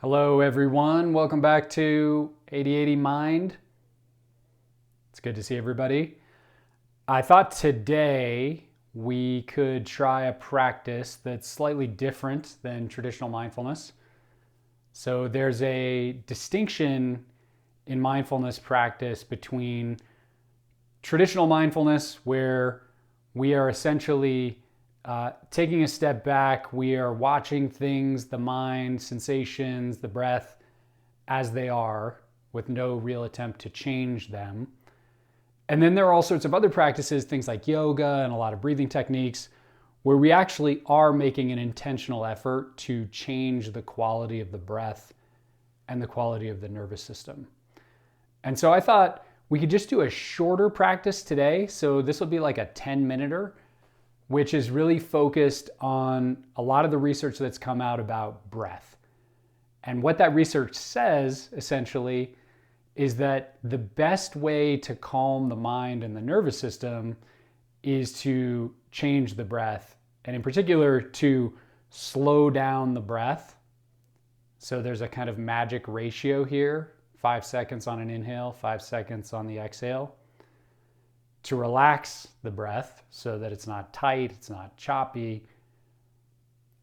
Hello everyone, welcome back to 8080 Mind. It's good to see everybody. I thought today we could try a practice that's slightly different than traditional mindfulness. So there's a distinction in mindfulness practice between traditional mindfulness, where we are essentially taking a step back. We are watching things, the mind, sensations, the breath as they are, with no real attempt to change them. And then there are all sorts of other practices, things like yoga and a lot of breathing techniques, where we actually are making an intentional effort to change the quality of the breath and the quality of the nervous system. And so I thought we could just do a shorter practice today. So this will be like a 10-minuter, which is really focused on a lot of the research that's come out about breath. And what that research says, essentially, is that the best way to calm the mind and the nervous system is to change the breath, and in particular, to slow down the breath. So there's a kind of magic ratio here, 5 seconds on an inhale, 5 seconds on the exhale, to relax the breath so that it's not tight, it's not choppy,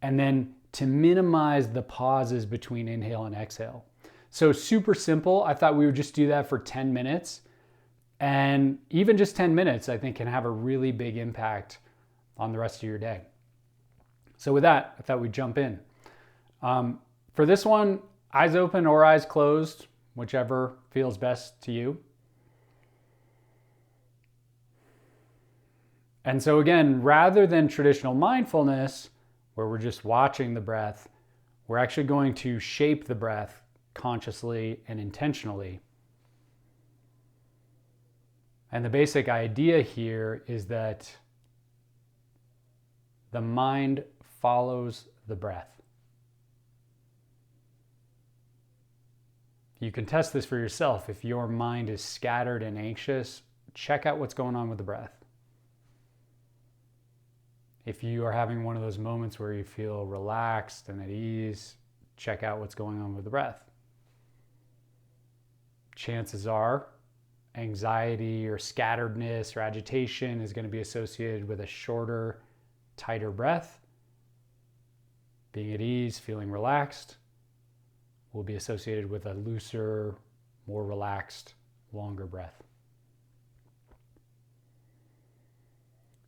and then to minimize the pauses between inhale and exhale. So super simple. I thought we would just do that for 10 minutes. And even just 10 minutes, I think, can have a really big impact on the rest of your day. So with that, I thought we'd jump in. For this one, eyes open or eyes closed, whichever feels best to you. And so again, rather than traditional mindfulness, where we're just watching the breath, we're actually going to shape the breath consciously and intentionally. And the basic idea here is that the mind follows the breath. You can test this for yourself. If your mind is scattered and anxious, check out what's going on with the breath. If you are having one of those moments where you feel relaxed and at ease, check out what's going on with the breath. Chances are anxiety or scatteredness or agitation is going to be associated with a shorter, tighter breath. Being at ease, feeling relaxed, will be associated with a looser, more relaxed, longer breath.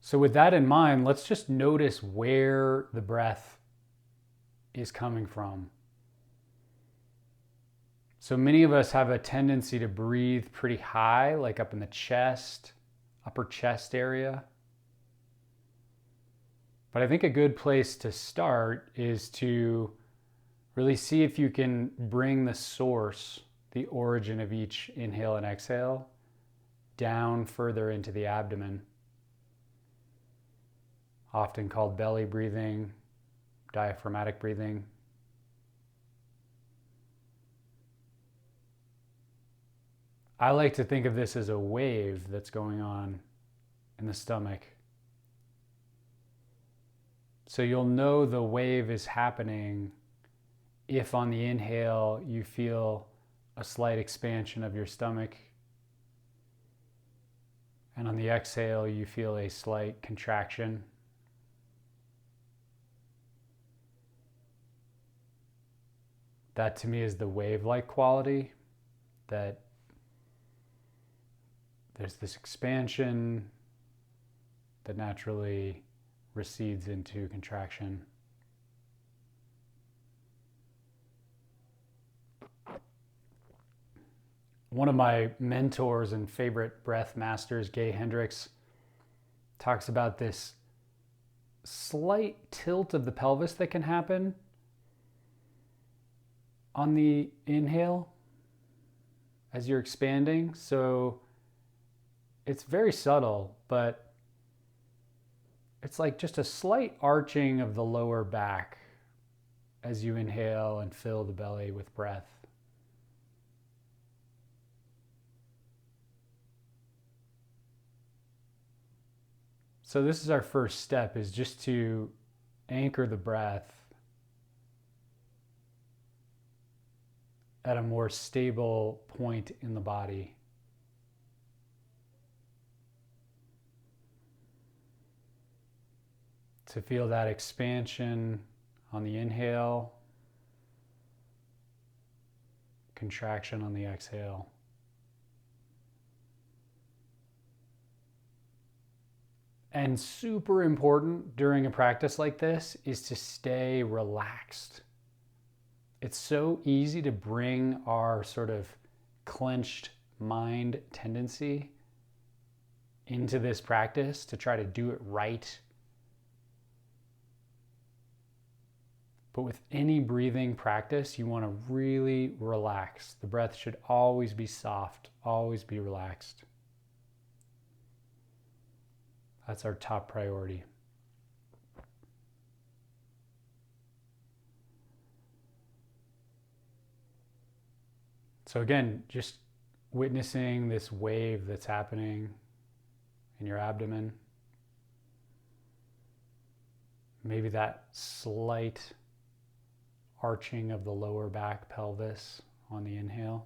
So with that in mind, let's just notice where the breath is coming from. So many of us have a tendency to breathe pretty high, like up in the chest, upper chest area. But I think a good place to start is to really see if you can bring the source, the origin of each inhale and exhale, down further into the abdomen. Often called belly breathing, diaphragmatic breathing. I like to think of this as a wave that's going on in the stomach. So you'll know the wave is happening if on the inhale you feel a slight expansion of your stomach, and on the exhale you feel a slight contraction. That to me is the wave-like quality, that there's this expansion that naturally recedes into contraction. One of my mentors and favorite breath masters, Gay Hendricks, talks about this slight tilt of the pelvis that can happen on the inhale as you're expanding. So it's very subtle, but it's like just a slight arching of the lower back as you inhale and fill the belly with breath. So this is our first step, is just to anchor the breath at a more stable point in the body. To feel that expansion on the inhale, contraction on the exhale. And super important during a practice like this is to stay relaxed. It's so easy to bring our sort of clenched mind tendency into this practice to try to do it right. But with any breathing practice, you want to really relax. The breath should always be soft, always be relaxed. That's our top priority. So again, just witnessing this wave that's happening in your abdomen. Maybe that slight arching of the lower back pelvis on the inhale.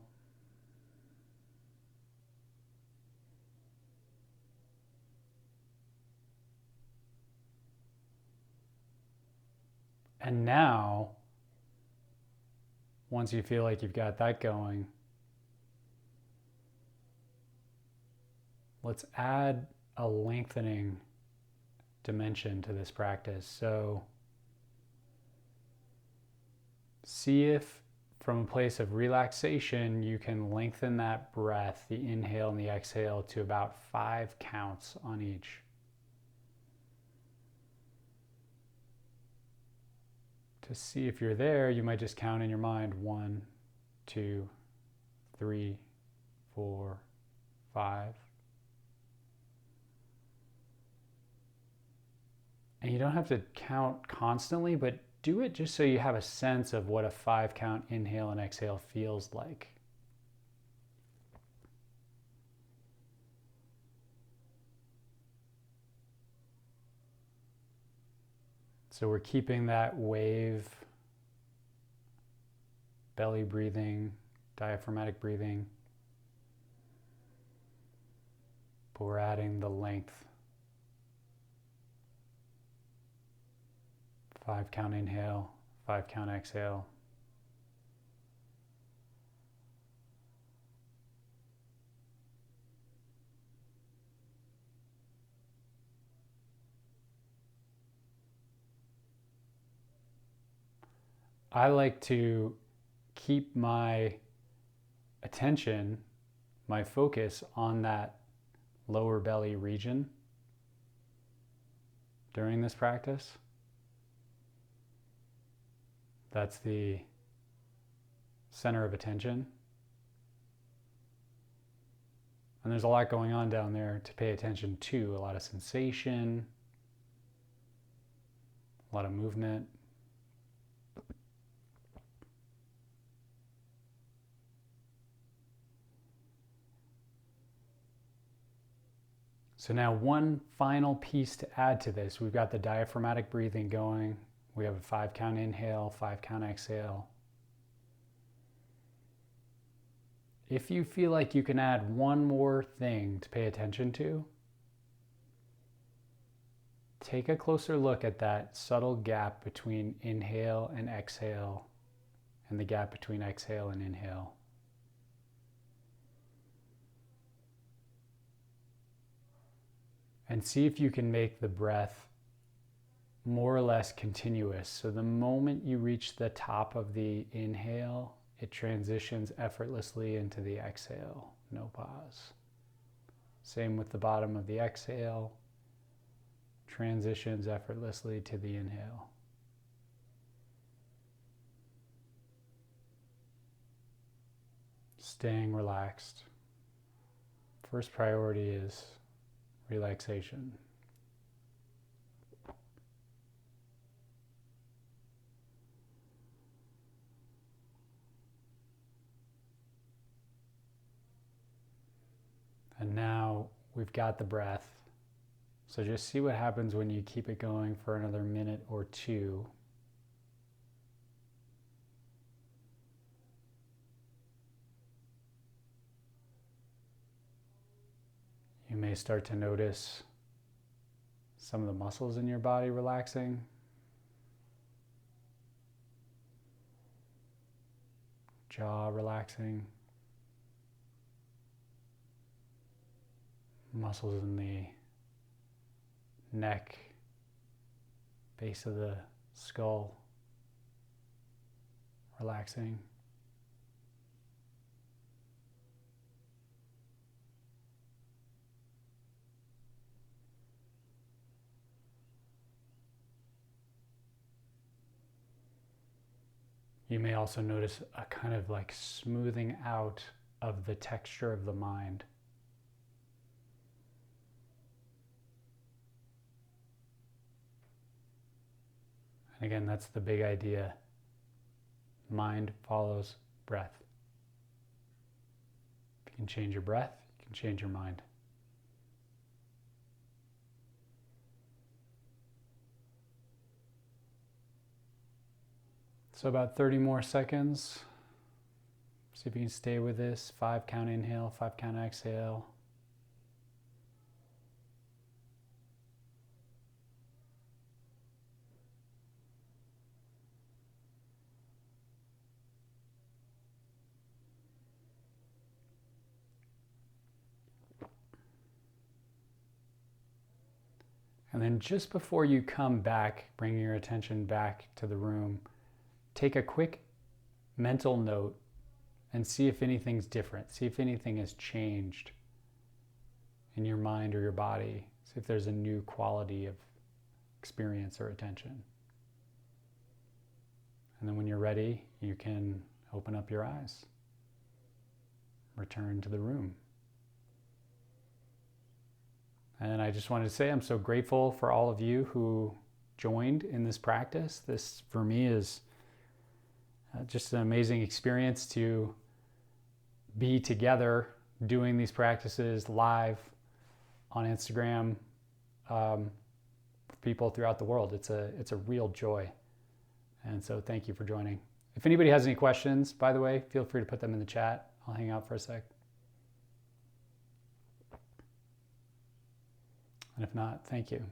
And now, once you feel like you've got that going, let's add a lengthening dimension to this practice. So see if from a place of relaxation, you can lengthen that breath, the inhale and the exhale, to about 5 counts on each. To see if you're there, you might just count in your mind 1, 2, 3, 4, 5. And you don't have to count constantly, but do it just so you have a sense of what a 5 count inhale and exhale feels like. So we're keeping that wave, belly breathing, diaphragmatic breathing, but we're adding the length. 5 count inhale, 5 count exhale. I like to keep my attention, my focus on that lower belly region during this practice. That's the center of attention. And there's a lot going on down there to pay attention to, a lot of sensation, a lot of movement. So now one final piece to add to this. We've got the diaphragmatic breathing going. We have a 5 count inhale, 5 count exhale. If you feel like you can add one more thing to pay attention to, take a closer look at that subtle gap between inhale and exhale, and the gap between exhale and inhale. And see if you can make the breath more or less continuous. So the moment you reach the top of the inhale, it transitions effortlessly into the exhale, no pause. Same with the bottom of the exhale, transitions effortlessly to the inhale. Staying relaxed. First priority is relaxation. And now we've got the breath. So just see what happens when you keep it going for another minute or two. You may start to notice some of the muscles in your body relaxing. Jaw relaxing. Muscles in the neck, base of the skull relaxing. You may also notice a kind of like smoothing out of the texture of the mind. And again, that's the big idea. Mind follows breath. If you can change your breath, you can change your mind. So about 30 more seconds. See if you can stay with this. 5 count inhale, 5 count exhale. And then just before you come back, bringing your attention back to the room, take a quick mental note and see if anything's different. See if anything has changed in your mind or your body. See if there's a new quality of experience or attention. And then when you're ready, you can open up your eyes. Return to the room. And I just wanted to say I'm so grateful for all of you who joined in this practice. This, for me, is just an amazing experience to be together doing these practices live on Instagram for people throughout the world. It's a real joy. And so thank you for joining. If anybody has any questions, by the way, feel free to put them in the chat. I'll hang out for a sec. And if not, thank you.